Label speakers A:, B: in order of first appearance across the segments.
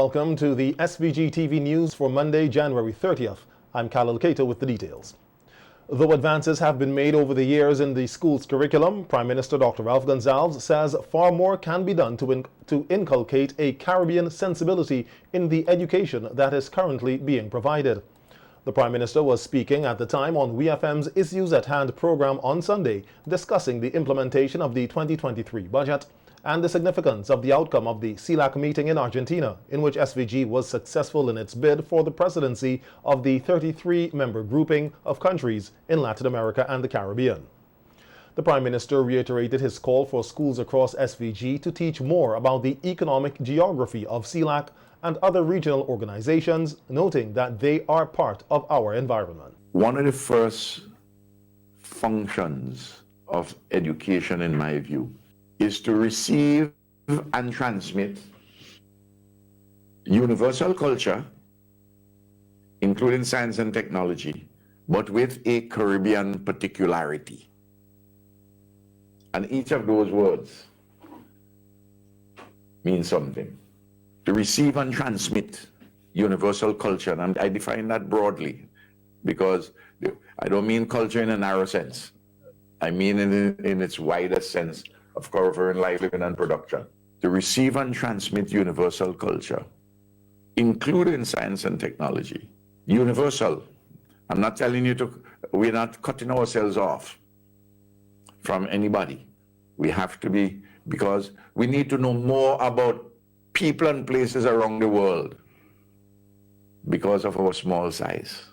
A: welcome to the SVG TV news for Monday, January 30th. I'm Khalil Keita with the details. Though advances have been made over the years in the school's curriculum, Prime Minister Dr. Ralph Gonsalves says far more can be done to inculcate a Caribbean sensibility in the education that is currently being provided. The Prime Minister was speaking at the time on WeFM's Issues at Hand program on Sunday, discussing the implementation of the 2023 budget and the significance of the outcome of the CELAC meeting in Argentina, in which SVG was successful in its bid for the presidency of the 33-member grouping of countries in Latin America and the Caribbean. The Prime Minister reiterated his call for schools across SVG to teach more about the economic geography of CELAC and other regional organizations, noting that they are part of our environment.
B: One of the first functions of education, in my view, is to receive and transmit universal culture, including science and technology, but with a Caribbean particularity. And each of those words means something. To receive and transmit universal culture, and I define that broadly, because I don't mean culture in a narrow sense. I mean in its widest sense of covering livelihood and production. To receive and transmit universal culture, including science and technology. Universal. I'm not telling you we're not cutting ourselves off from anybody. We have to be, because we need to know more about people and places around the world because of our small size.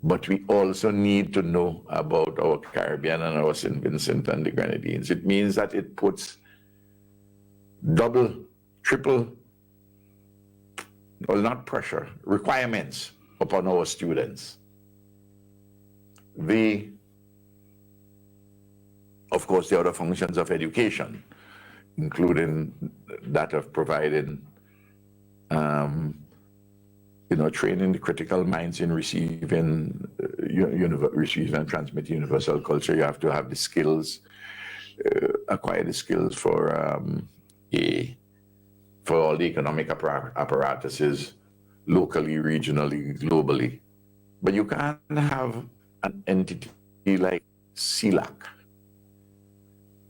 B: But we also need to know about our Caribbean and our St. Vincent and the Grenadines. It means that it puts double, triple, well, not pressure, requirements upon our students. Of course, the other functions of education, including that of providing training the critical minds in receiving and transmitting universal culture. You have to have the skills, acquire the skills for all the economic apparatuses, locally, regionally, globally. But you can't have an entity like CELAC,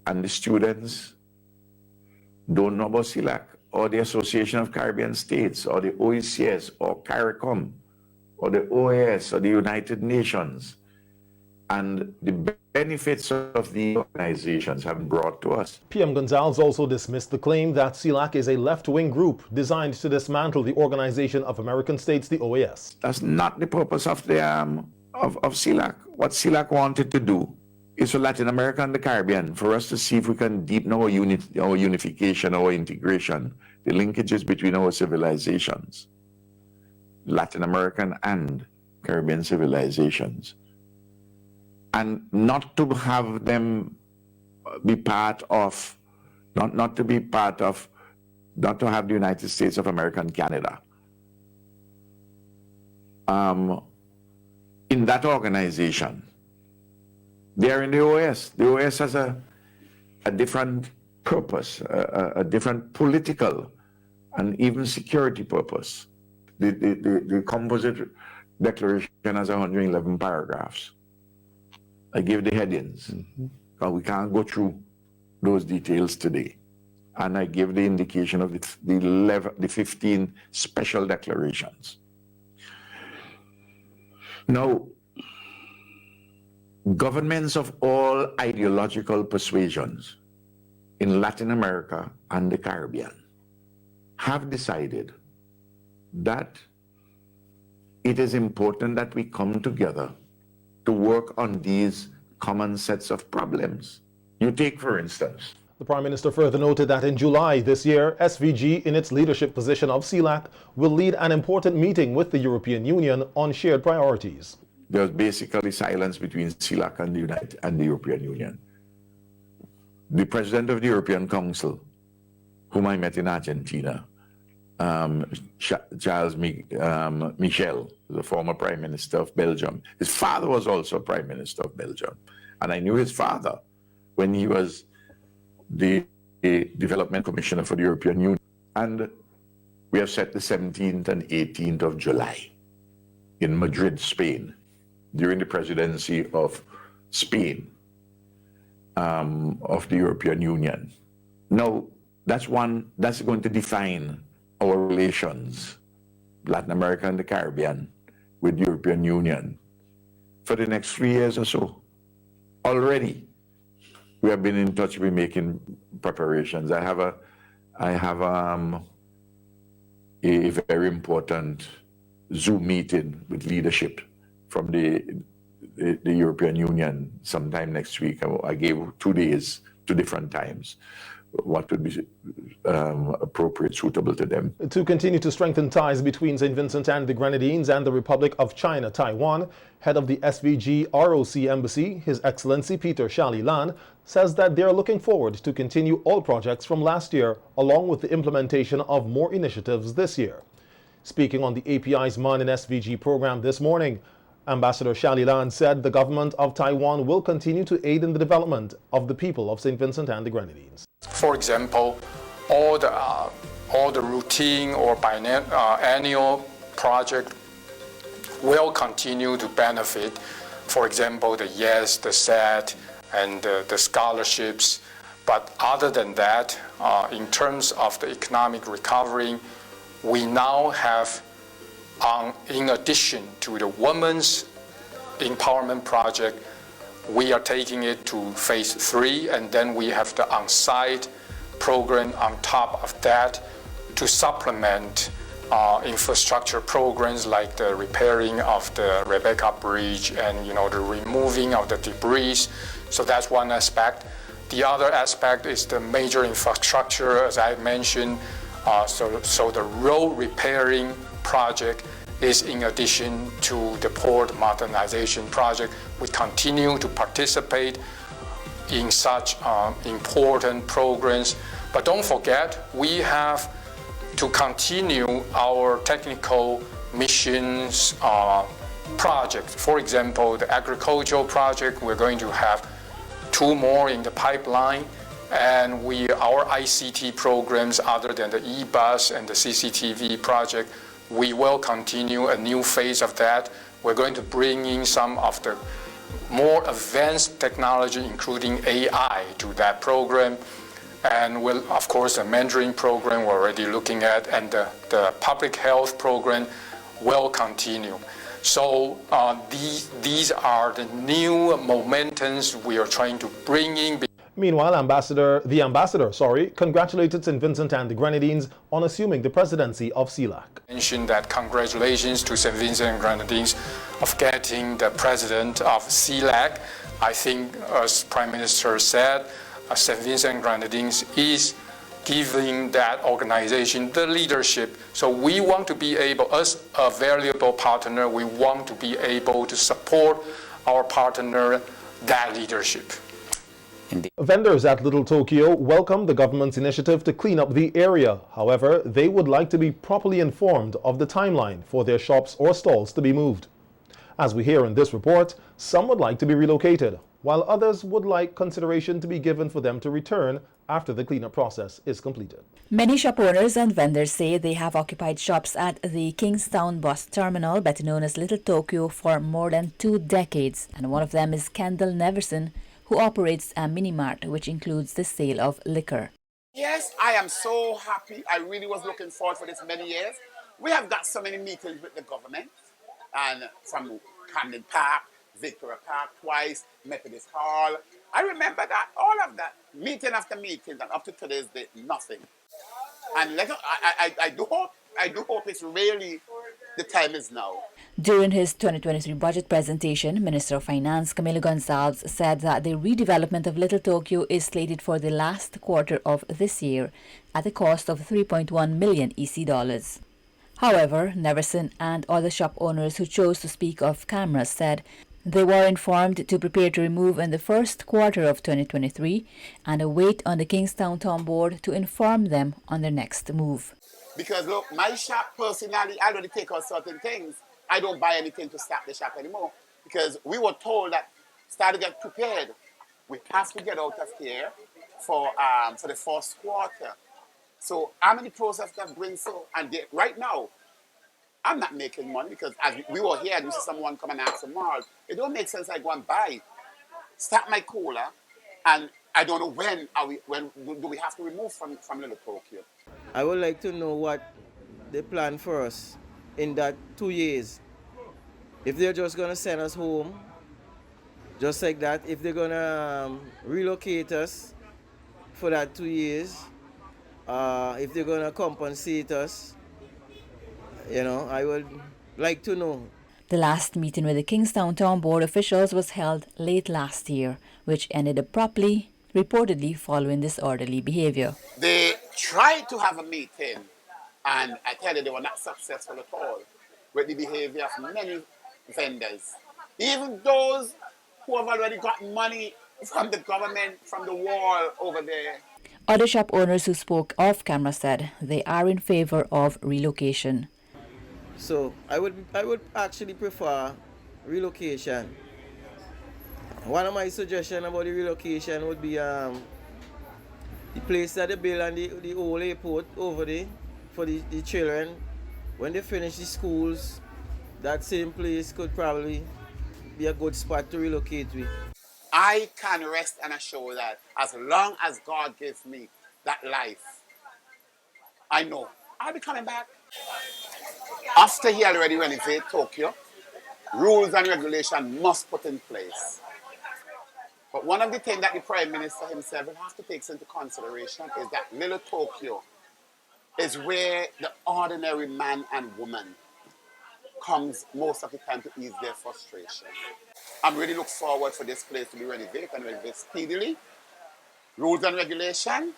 B: and the students don't know about CELAC, or the Association of Caribbean States, or the OECS, or CARICOM, or the OAS, or the United Nations, and the benefits of the organizations have been brought to us.
A: PM Gonsalves also dismissed the claim that CELAC is a left-wing group designed to dismantle the Organization of American States, the OAS.
B: That's not the purpose of CELAC. What CELAC wanted to do is for Latin America and the Caribbean, for us to see if we can deepen our unification, our integration, the linkages between our civilizations, Latin American and Caribbean civilizations, and not to have them be part of, not to have the United States of America and Canada. In that organization, they are in the OAS. The OAS has a different purpose, a different political and even security purpose. The composite declaration has 111 paragraphs. I give the headings, but we can't go through those details today. And I give the indication of the 15 special declarations. Now, governments of all ideological persuasions in Latin America and the Caribbean have decided that it is important that we come together to work on these common sets of problems. You take, for instance,
A: the Prime Minister further noted that in July this year, SVG, in its leadership position of CELAC, will lead an important meeting with the European Union on shared priorities.
B: There's basically silence between CELAC and the European Union. The President of the European Council, whom I met in Argentina, Charles Michel, the former Prime Minister of Belgium. His father was also Prime Minister of Belgium. And I knew his father when he was the Development Commissioner for the European Union. And we have set the 17th and 18th of July in Madrid, Spain, during the presidency of Spain, of the European Union. Now, that's going to define our relations, Latin America and the Caribbean, with the European Union for the next 3 years or so. Already, we have been in touch, we're making preparations. I have a very important Zoom meeting with leadership from the European Union sometime next week. I gave 2 days, 2 different times, what would be appropriate, suitable to them.
A: To continue to strengthen ties between St. Vincent and the Grenadines and the Republic of China, Taiwan, head of the SVG ROC Embassy, His Excellency Peter Shali Lan, says that they are looking forward to continue all projects from last year, along with the implementation of more initiatives this year. Speaking on the API's MAN and SVG program this morning, Ambassador Shali Lan said the government of Taiwan will continue to aid in the development of the people of St. Vincent and the Grenadines.
C: For example, all the routine or annual project will continue to benefit. For example, the YES, the SAT, and the scholarships. But other than that, in terms of the economic recovery, we now have, in addition to the women's empowerment project, we are taking it to phase 3, and then we have the on-site program on top of that to supplement infrastructure programs like the repairing of the Rebecca Bridge and the removing of the debris. So that's one aspect. The other aspect is the major infrastructure, as I mentioned. So the road repairing project is in addition to the port modernization project. We continue to participate in such important programs. But don't forget, we have to continue our technical missions project. For example, the agricultural project, we're going to have 2 more in the pipeline. And our ICT programs, other than the e-bus and the CCTV project, we will continue a new phase of that. We're going to bring in some of the more advanced technology, including AI, to that program. And of course, the Mandarin program we're already looking at, and the public health program will continue. So these are the new momentums we are trying to bring in.
A: Meanwhile, the ambassador congratulated St. Vincent and the Grenadines on assuming the presidency of CELAC.
C: Mention that congratulations to St. Vincent and Grenadines of getting the president of CELAC. I think, as Prime Minister said, St. Vincent and Grenadines is giving that organization the leadership. So we want to be able, as a valuable partner, we want to be able to support our partner, that leadership.
A: Vendors at Little Tokyo welcome the government's initiative to clean up the area. However, they would like to be properly informed of the timeline for their shops or stalls to be moved. As we hear in this report, some would like to be relocated, while others would like consideration to be given for them to return after the cleanup process is completed.
D: Many shop owners and vendors say they have occupied shops at the Kingstown bus terminal, better known as Little Tokyo, for more than 2 decades. And one of them is Kendall Neverson, who operates a mini-mart, which includes the sale of liquor.
E: Yes, I am so happy. I really was looking forward for this many years. We have got so many meetings with the government, and from Camden Park, Victoria Park twice, Methodist Hall. I remember that, all of that, meeting after meeting, and up to today's date, nothing. And I do hope it's really, the time is now.
D: During his 2023 budget presentation, Minister of Finance Camilo Gonzalez said that the redevelopment of Little Tokyo is slated for the last quarter of this year at a cost of 3.1 million EC dollars. However, Neverson and other shop owners who chose to speak off camera said they were informed to prepare to remove in the first quarter of 2023 and await on the Kingstown Town Board to inform them on their next move.
E: Because look, my shop personally, I already take out certain things. I don't buy anything to start the shop anymore because we were told that start to get prepared. We have to get out of here for the first quarter. So I'm in the process of doing so. And right now, I'm not making money because as we were here and you see someone come and ask for more, it don't make sense I go and buy, start my cooler, and I don't know when do we have to remove from Little Tokyo.
F: I would like to know what they plan for us in that 2 years. If they're just going to send us home, just like that, if they're going to relocate us for that 2 years, if they're going to compensate us, I would like to know.
D: The last meeting with the Kingstown Town Board officials was held late last year, which ended abruptly, reportedly following disorderly behavior.
E: They tried to have a meeting, and I tell you, they were not successful at all with the behavior of many vendors. Even those who have already got money from the government, from the wall over there.
D: Other shop owners who spoke off camera said they are in favor of relocation.
F: So I would actually prefer relocation. One of my suggestions about the relocation would be the place that they build on the old airport over there for the children. When they finish the schools, that same place could probably be a good spot to relocate with.
E: I can rest and assure that as long as God gives me that life, I know I'll be coming back. After he already renovated Tokyo, rules and regulation must put in place. But one of the things that the Prime Minister himself will have to take into consideration is that Little Tokyo is where the ordinary man and woman comes most of the time to ease their frustration. I'm really looking forward for this place to be renovated and renovated speedily. Rules and regulation,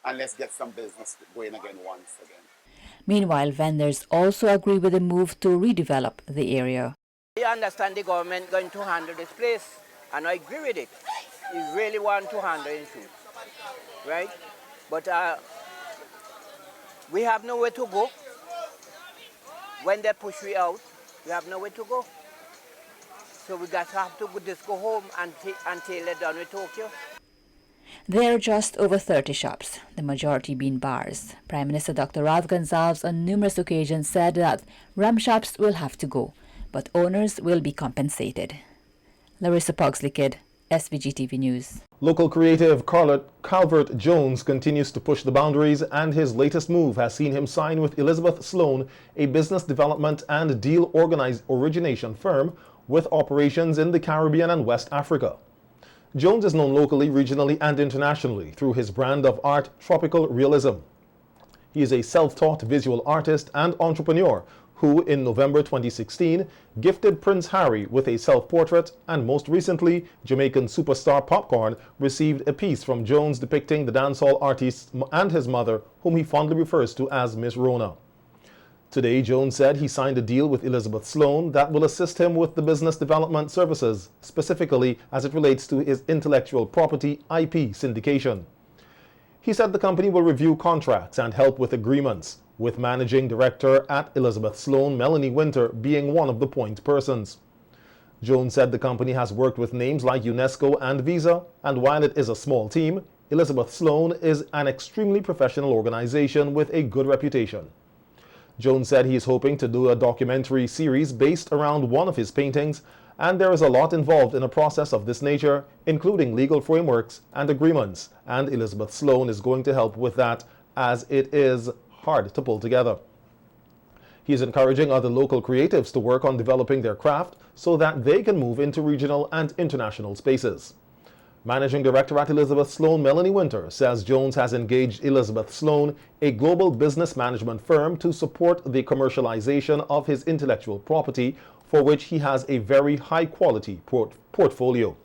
E: and let's get some business going again once again.
D: Meanwhile, vendors also agree with the move to redevelop the area.
G: I understand the government going to handle this place, and I agree with it. We really want to handle it too, right? But we have nowhere to go. When they push we out, we have nowhere to go. So we have to just go home until they're done with Tokyo.
D: There are just over 30 shops, the majority being bars. Prime Minister Dr. Ralph Gonsalves on numerous occasions said that rum shops will have to go, but owners will be compensated. Larissa Pugsley-Kidd, SVG TV News.
A: Local creative Calvert Jones continues to push the boundaries, and his latest move has seen him sign with Elizabeth Sloan, a business development and deal origination firm with operations in the Caribbean and West Africa. Jones is known locally, regionally, and internationally through his brand of art, Tropical Realism. He is a self-taught visual artist and entrepreneur who, in November 2016, gifted Prince Harry with a self-portrait, and most recently, Jamaican superstar Popcorn received a piece from Jones depicting the dancehall artist and his mother, whom he fondly refers to as Miss Rona. Today, Jones said he signed a deal with Elizabeth Sloan that will assist him with the business development services, specifically as it relates to his intellectual property IP syndication. He said the company will review contracts and help with agreements, with managing director at Elizabeth Sloan, Melanie Winter, being one of the point persons. Jones said the company has worked with names like UNESCO and Visa, and while it is a small team, Elizabeth Sloan is an extremely professional organization with a good reputation. Jones said he is hoping to do a documentary series based around one of his paintings, and there is a lot involved in a process of this nature, including legal frameworks and agreements, and Elizabeth Sloan is going to help with that, as it is hard to pull together. He is encouraging other local creatives to work on developing their craft so that they can move into regional and international spaces. Managing Director at Elizabeth Sloan, Melanie Winter, says Jones has engaged Elizabeth Sloan, a global business management firm, to support the commercialization of his intellectual property, for which he has a very high-quality portfolio.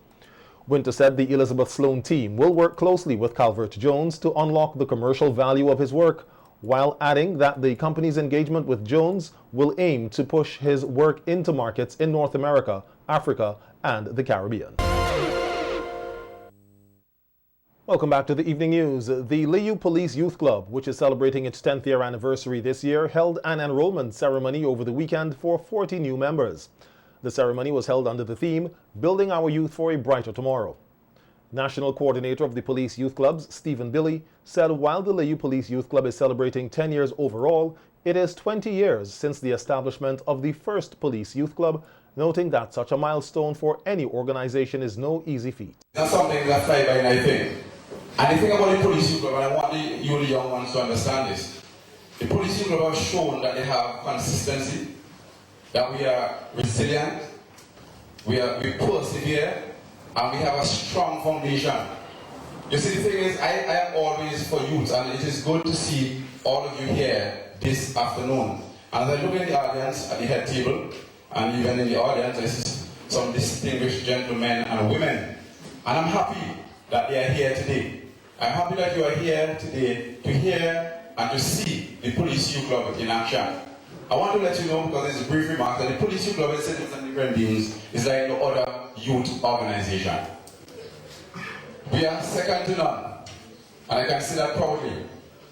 A: Winter said the Elizabeth Sloan team will work closely with Calvert Jones to unlock the commercial value of his work, while adding that the company's engagement with Jones will aim to push his work into markets in North America, Africa, and the Caribbean. Welcome back to the Evening News. The Liu Police Youth Club, which is celebrating its 10th year anniversary this year, held an enrollment ceremony over the weekend for 40 new members. The ceremony was held under the theme, Building Our Youth for a Brighter Tomorrow. National Coordinator of the Police Youth Clubs, Stephen Billy, said while the Layou Police Youth Club is celebrating 10 years overall, it is 20 years since the establishment of the first Police Youth Club, noting that such a milestone for any organization is no easy feat.
H: That's something that's like by night thing. And the thing about the Police Youth Club, and I want you the young ones to understand this, the Police Youth Club has shown that they have consistency, that we are resilient, we persevere, and we have a strong foundation. You see, the thing is, I am always for youth, and it is good to see all of you here this afternoon. And as I look in the audience at the head table, and even in the audience, I see some distinguished gentlemen and women. And I'm happy that they are here today. I'm happy that you are here today to hear and to see the Police Youth Club in action. I want to let you know, because it's a brief remark, that the Police Youth Club in St. Vincent and the Grenadines is like no other youth organization. We are second to none, and I can say that proudly.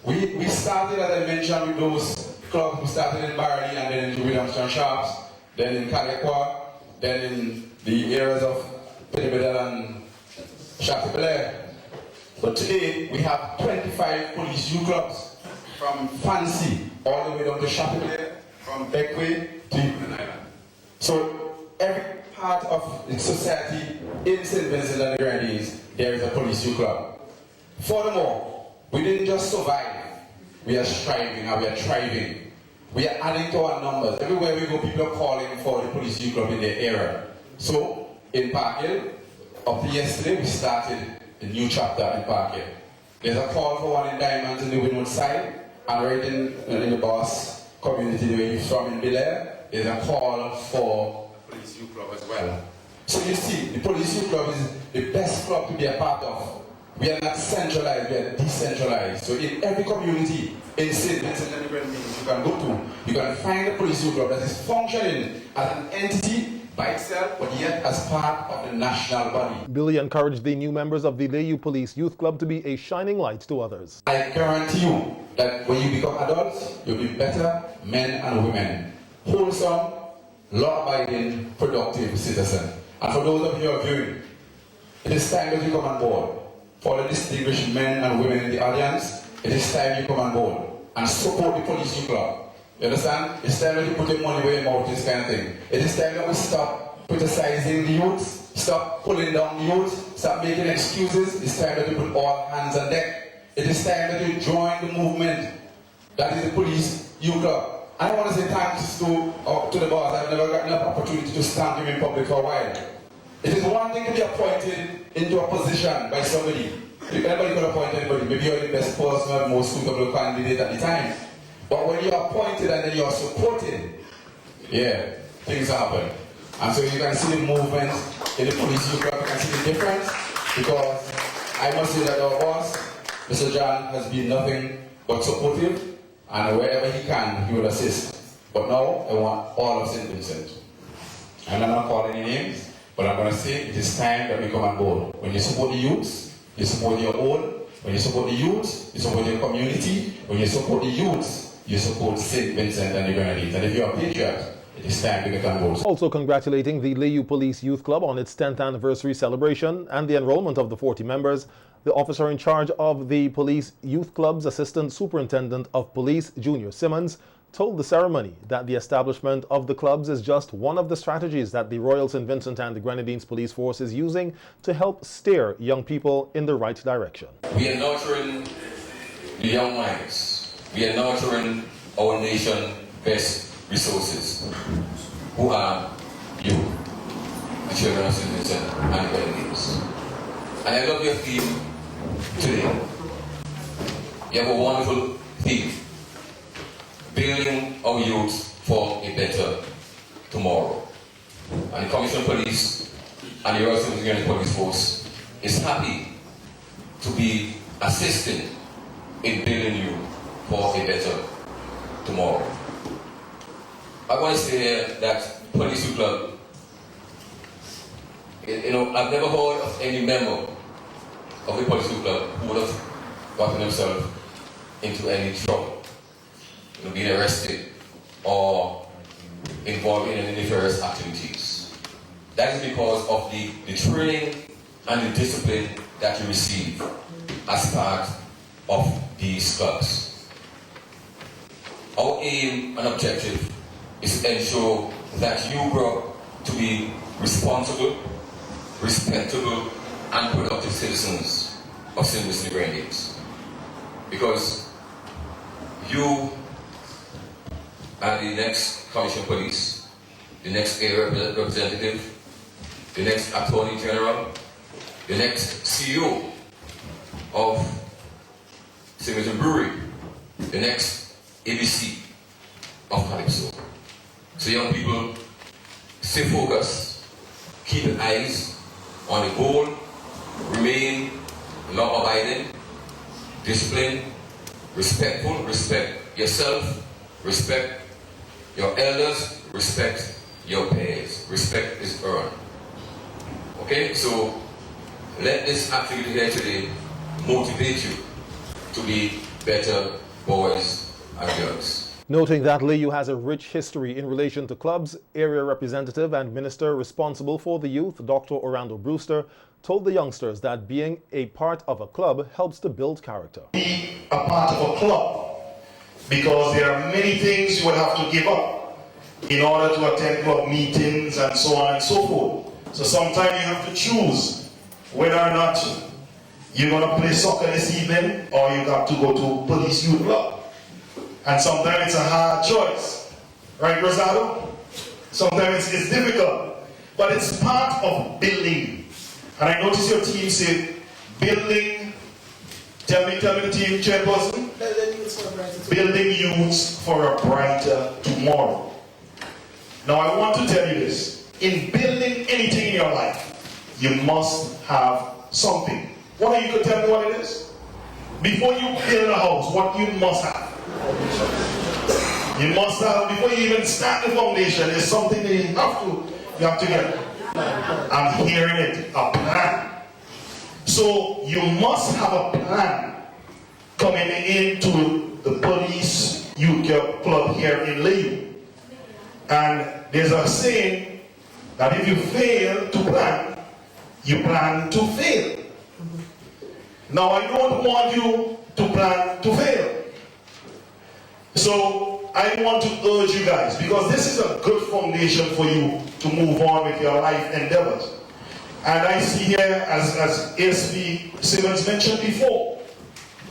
H: We started, as I mentioned, with those clubs. We started in Barley, and then in Williamstown Sharps, then in Caliqua, then in the areas of Pedibedel and Chateaubriand. But today, we have 25 police youth clubs, from Fancy all the way down to Chateaubriand, from Beckway to Euclid Island. So every part of the society in St. Vincent and the Grenadines, there is a police youth club. Furthermore, we didn't just survive, we are striving and we are thriving. We are adding to our numbers. Everywhere we go, people are calling for the police youth club in their area. So, in Park Hill, up to yesterday, we started a new chapter in Park Hill. There's a call for one in Diamonds in the Windward side, and right in the Boss community where he's from in Bel Air, there's a call for a police youth club as well. So you see, the police youth club is the best club to be a part of. We are not centralized, we are decentralized. So in every community in St. Vincent and the Grenadines you can go to, you can find a police youth club that is functioning as an entity by itself, but yet as part of the national body.
A: Billy encouraged the new members of the Layou Police Youth Club to be a shining light to others.
H: I guarantee you that when you become adults, you'll be better men and women, wholesome, law-abiding, productive citizens. And for those of you who are viewing, it is time that you come on board. For the distinguished men and women in the audience, it is time you come on board and support the police youth club. You understand? It's time that you put your money where your mouth is, kind of thing. It is time that we stop criticizing the youth, stop pulling down the youth, stop making excuses. It's time that you put all hands on deck. It is time that you join the movement that is the police youth club. I want to say thanks to the boss. I've never gotten an opportunity to stand him in public for a while. It is one thing to be appointed into a position by somebody. Anybody could appoint anybody. Maybe you're the best person or the most suitable candidate at the time. But when you're appointed and then you're supported, yeah, things happen. And so you can see the movement in the police youth club. You can see the difference, because I must say that our boss, Mr. John, has been nothing but supportive, and wherever he can, he will assist. But now, I want all of St. Vincent. I'm not calling any names, but I'm going to say it is time that we come on board. When you support the youths, you support your own. When you support the youth, you support your community. When you support the youth, you support St. Vincent and the Grenadines. And if you're a patriot, it is time to get on board.
A: Also congratulating the Layou Police Youth Club on its 10th anniversary celebration and the enrollment of the 40 members, the officer in charge of the Police Youth Club's Assistant Superintendent of Police, Junior Simmons, told the ceremony that the establishment of the clubs is just one of the strategies that the Royal St. Vincent and the Grenadines Police Force is using to help steer young people in the right direction.
I: We are nurturing the young minds. We are nurturing our nation's best resources, who are you, the children of St. Vincent and the Grenadines. And I love your theme today. You have a wonderful theme. Building our youth for a better tomorrow. And the Commission Police and the Royal St. Vincent Police Force is happy to be assisting in building you for a better tomorrow. I want to say here that Police Youth Club, I've never heard of any member of the Police Youth Club who would have gotten themselves into any trouble, being arrested or involved in any nefarious activities. That is because of the training and the discipline that you receive as part of these clubs. Our aim and objective is to ensure that you grow up to be responsible, respectable, and productive citizens of St. Lucie Grenadines. Because you are the next Commissioner of Police, the next area representative, the next Attorney General, the next CEO of St. Lucie Brewery, the next ABC of Calypso. So young people, stay focused, keep your eyes on the goal, remain law-abiding, disciplined, respectful, respect yourself, respect your elders, respect your peers. Respect is earned. Okay, so let this activity here today motivate you to be better boys and girls.
A: Noting that Liu has a rich history in relation to clubs, area representative and minister responsible for the youth, Dr. Orlando Brewster, told the youngsters that being a part of a club helps to build character.
J: Be a part of a club because there are many things you will have to give up in order to attend club meetings and so on and so forth. So sometimes you have to choose whether or not you're going to play soccer this evening or you got to go to police youth club. And sometimes it's a hard choice. Right, Rosado? Sometimes it's difficult. But it's part of building. And I notice your team say, building, tell me the team chairperson. Building youths for a brighter tomorrow. Now I want to tell you this. In building anything in your life, you must have something. One of you could tell me what it is? Before you build a house, what you must have? You must have, before you even start the foundation, there's something that you have to get. I'm hearing it, a plan. So you must have a plan coming into the police youth club here in Liu. And there's a saying that if you fail to plan, you plan to fail. Now I don't want you to plan to fail. So I want to urge you guys, because this is a good foundation for you to move on with your life endeavors. And I see here, as ASP Simmons mentioned before,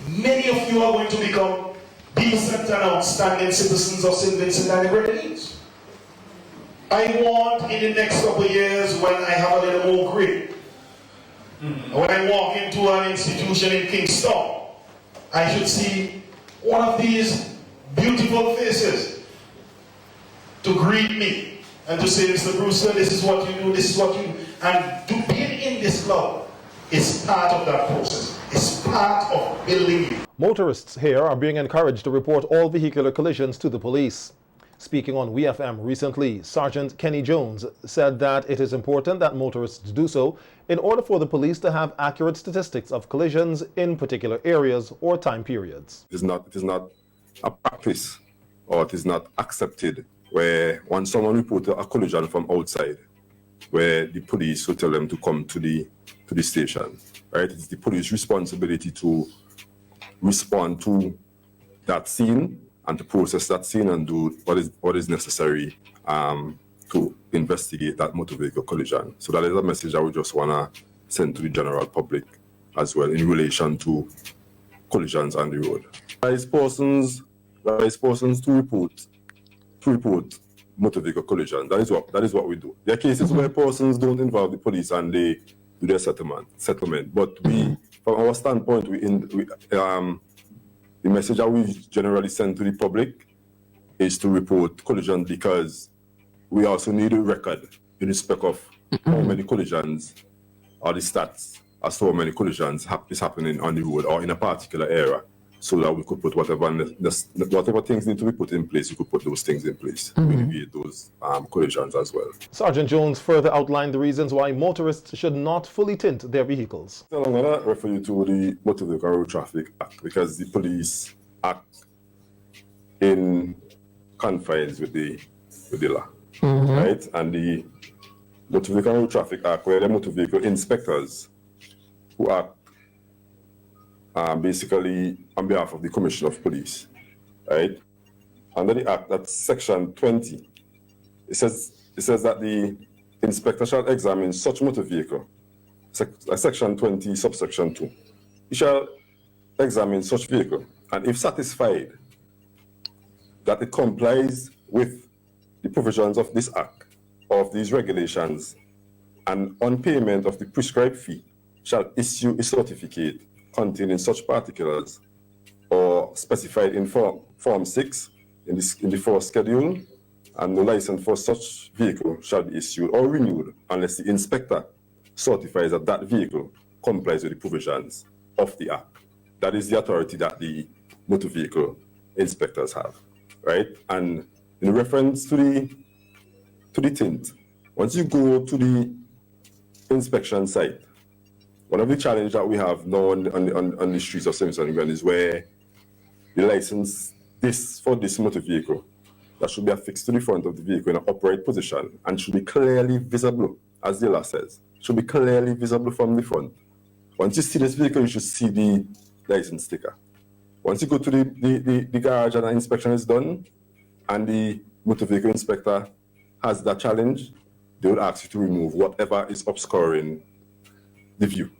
J: many of you are going to become decent and outstanding citizens of St. Vincent and the Grenadines. I want in the next couple of years, when I have a little more grip, when I walk into an institution in Kingston, I should see one of these beautiful faces to greet me and to say, Mr. Brewster, this is what you do, this is what you do. And to be in this club is part of that process. It's part of building you.
A: Motorists here are being encouraged to report all vehicular collisions to the police. Speaking on WeFM recently, Sergeant Kenny Jones said that it is important that motorists do so in order for the police to have accurate statistics of collisions in particular areas or time periods.
K: It is not a practice, or it is not accepted where when someone reports a collision from outside, where the police will tell them to come to the station, right? It's the police responsibility to respond to that scene and to process that scene and do what is necessary to investigate that motor vehicle collision. So that is a message I would just want to send to the general public as well in relation to collisions on the road. Persons to report motor vehicle collision. That is what we do. There are cases where persons don't involve the police and they do their settlement. But we, from our standpoint, the message that we generally send to the public is to report collision, because we also need a record in respect of how many collisions or the stats as to how many collisions is happening on the road or in a particular area, so that we could put whatever things need to be put in place, we could put those things in place to alleviate those collisions as well.
A: Sergeant Jones further outlined the reasons why motorists should not fully tint their vehicles.
K: I'm going to refer you to the Motor Vehicle Road Traffic Act, because the police act in confines with the law, right? And the Motor Vehicle Road Traffic Act, where the motor vehicle inspectors who act basically on behalf of the Commissioner of Police, right? Under the Act, that's Section 20. It says that the inspector shall examine such motor vehicle, Section 20, subsection 2. He shall examine such vehicle, and if satisfied that it complies with the provisions of this Act, of these regulations, and on payment of the prescribed fee, shall issue a certificate containing such particulars or specified in Form 6 in the fourth schedule, and no license for such vehicle shall be issued or renewed unless the inspector certifies that that vehicle complies with the provisions of the Act. That is the authority that the motor vehicle inspectors have, right? And in reference to the tint, once you go to the inspection site, one of the challenges that we have now on the streets of St. England is where the license for this motor vehicle that should be affixed to the front of the vehicle in an upright position and should be clearly visible, as the law says, should be clearly visible from the front. Once you see this vehicle, you should see the license sticker. Once you go to the garage and an inspection is done, and the motor vehicle inspector has that challenge, they would ask you to remove whatever is obscuring the view.